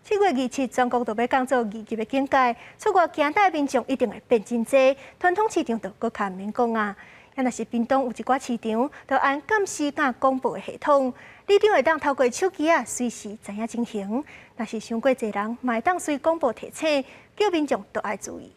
7月27，全国都要降做2级的警戒，出外行带民众一定会变真济，传统市场就搁较免讲啊。若是屏东有一寡市场，就按监视甲广播的系统，里长会当透过手机随时知影情形。若是伤过侪人，嘛会当随广播提醒，叫民众都爱注意。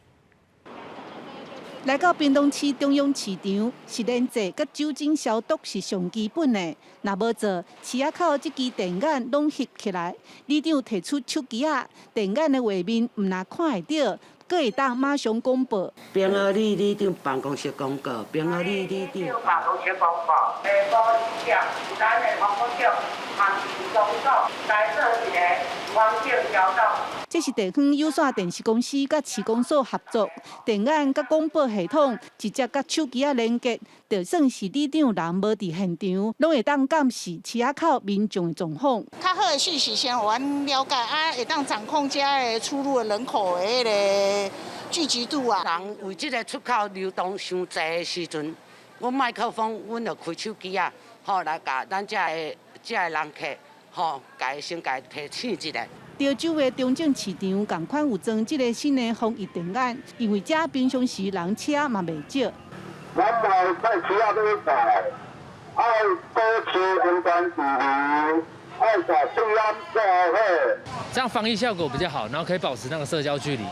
来到屏东市中央市场，实联制甲酒精消毒是上基本的。若无做，市仔口这支电眼拢翕起来。里长提出手机电眼的画面，唔但看会到，阁会当马上公布。编号里长办公室公告，编号里长办公室公告，高市长，咱的防控长，嘛是公告，来做一个环境消毒。这是地方有线电视公司甲市公所合作，电眼甲广播系统直接甲手机连接，就算是里长人无伫现场，拢会当监视市仔口民众的状况。较好的讯息先互咱了解，会当掌控遮的出入的人口的迄个聚集度啊。人为这个出口流动伤济的时阵，阮麦克风，阮就开手机来甲咱遮的人客，先提醒一下。潮州的中正市场同款有装这个新的防疫电眼，因为遮平常时人车嘛袂少。咱来在车仔都在，爱保持安全距离，爱把注意做好。这样防疫效果比较好，然后可以保持那个社交距离，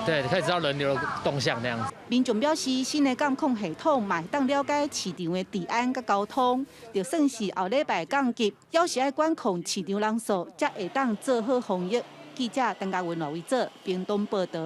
对，可以知道人流的动向那样子。民众表示，新的监控系统嘛会当了解市场的治安甲交通，就算是后礼拜降级，要是爱管控市场人数，才会当做好防疫。记者陈嘉文、罗维做屏东报道。